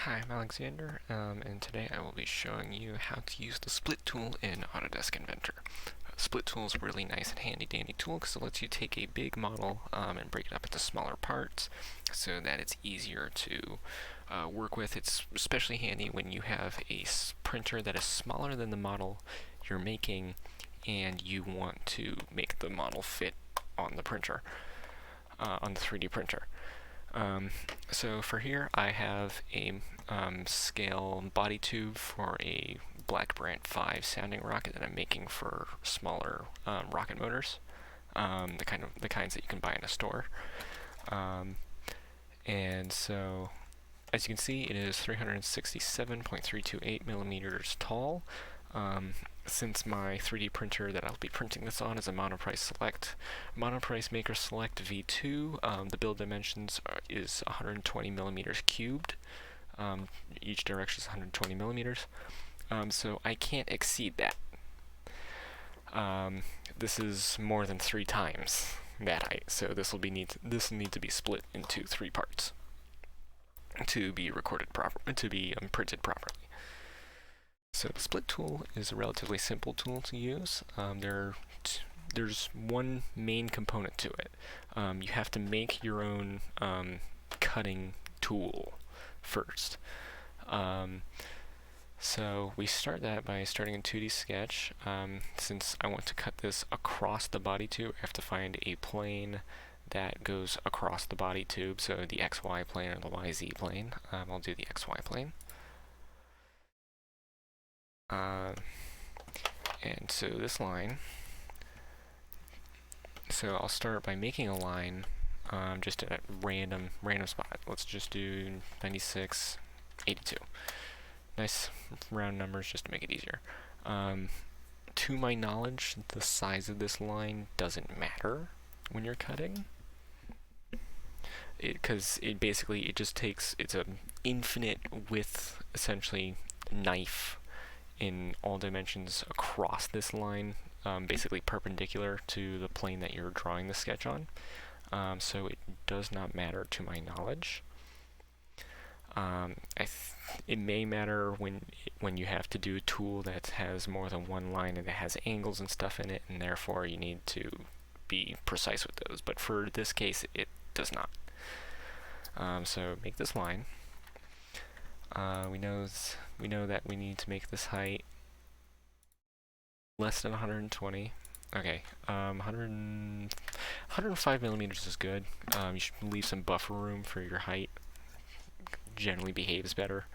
Hi, I'm Alexander, and today I will be showing you how to use the split tool in Autodesk Inventor. Split tool is a really nice and handy dandy tool because it lets you take a big model and break it up into smaller parts so that it's easier to work with. It's especially handy when you have a printer that is smaller than the model you're making and you want to make the model fit on the printer, on the 3D printer. So for here, I have a scale body tube for a Black Brant 5 sounding rocket that I'm making for smaller rocket motors, the kinds that you can buy in a store. And so, as you can see, it is 367.328 millimeters tall. Since my 3D printer that I'll be printing this on is a Monoprice Select, Monoprice Maker Select V2, the build dimensions is 120 millimeters cubed. Each direction is 120 millimeters, so I can't exceed that. This is more than 3 times that height, so this will need to be split into 3 parts to be printed properly. So the split tool is a relatively simple tool to use. There's one main component to it. You have to make your own cutting tool first. So we start that by starting in 2D Sketch. Since I want to cut this across the body tube, I have to find a plane that goes across the body tube, so the XY plane or the YZ plane. I'll do the XY plane. And so this line, so I'll start by making a line just at a random spot. Let's just do 96, 82. Nice round numbers just to make it easier. To my knowledge, the size of this line doesn't matter when you're cutting, because it just takes, it's an infinite width, essentially, knife in all dimensions across this line, basically perpendicular to the plane that you're drawing the sketch on. So it does not matter to my knowledge. It may matter when you have to do a tool that has more than one line and it has angles and stuff in it, and therefore you need to be precise with those. But for this case, it does not. So make this line. We know that we need to make this height less than 120. Okay, 105 millimeters is good. You should leave some buffer room for your height. Generally behaves better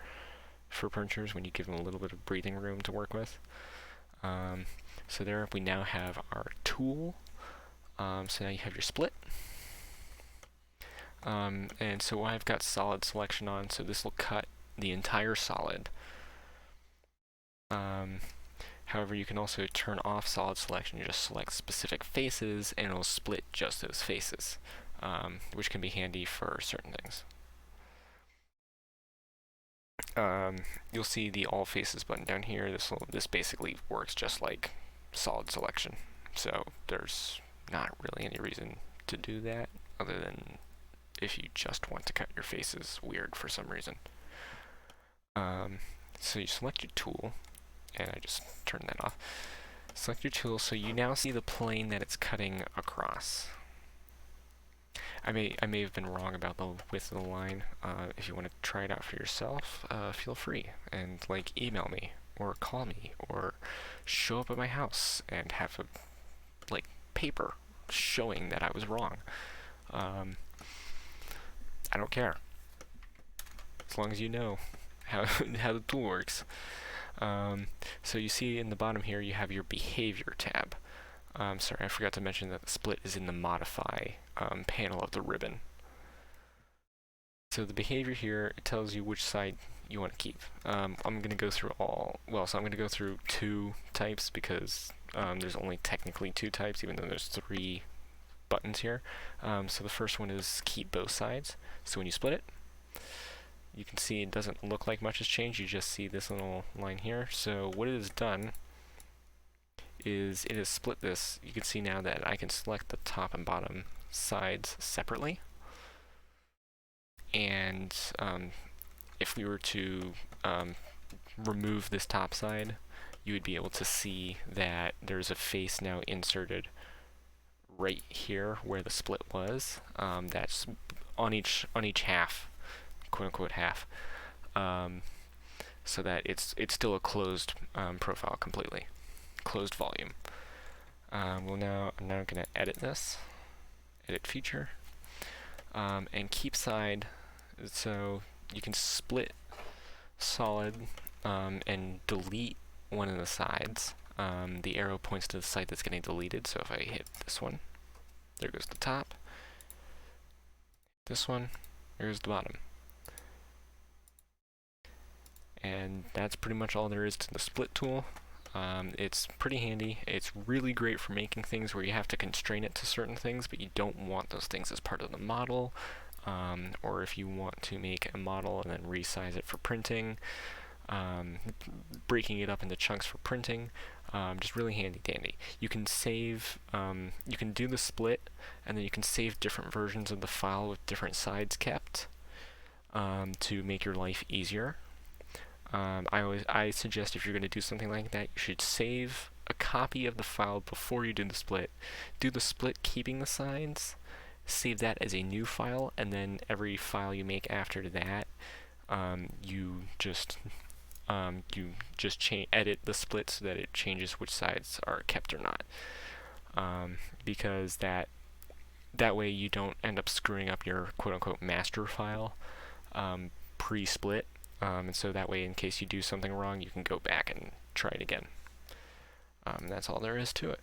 for printers when you give them a little bit of breathing room to work with. So there we now have our tool. So now you have your split. And so I've got solid selection on, so this will cut the entire solid. However, you can also turn off solid selection. You just select specific faces and it'll split just those faces, which can be handy for certain things. You'll see the all faces button down here. This basically works just like solid selection, so there's not really any reason to do that other than if you just want to cut your faces weird for some reason. So you select your tool, and I just turned that off. Select your tool, so you now see the plane that it's cutting across. I may have been wrong about the width of the line. If you want to try it out for yourself, feel free and email me or call me or show up at my house and have a paper showing that I was wrong. I don't care, as long as you know how the tool works. So you see in the bottom here you have your behavior tab. Sorry, I forgot to mention that the split is in the modify panel of the ribbon. So the behavior here, it tells you which side you want to keep. I'm going to go through so I'm going to go through 2 types because there's only technically 2 types, even though there's 3 buttons here. So the first one is keep both sides. So when you split it, you can see it doesn't look like much has changed. You just see this little line here. So what it has done is it has split this. You can see now that I can select the top and bottom sides separately, and if we were to remove this top side, you would be able to see that there's a face now inserted right here where the split was. That's on each half, quote unquote half, so that it's still a closed profile completely, closed volume. I'm now going to edit this, edit feature, and keep side. So you can split solid and delete one of the sides. The arrow points to the side that's getting deleted, so if I hit this one, there goes the top. This one, there's the bottom. And that's pretty much all there is to the split tool. It's pretty handy. It's really great for making things where you have to constrain it to certain things, but you don't want those things as part of the model. Or if you want to make a model and then resize it for printing, breaking it up into chunks for printing, just really handy dandy. You can save, you can do the split, and then you can save different versions of the file with different sides kept to make your life easier. I suggest if you're going to do something like that, you should save a copy of the file before you do the split. Do the split keeping the sides, save that as a new file, and then every file you make after that, you just edit the split so that it changes which sides are kept or not. Because that way you don't end up screwing up your quote-unquote master file pre-split. And so that way, in case you do something wrong, you can go back and try it again. That's all there is to it.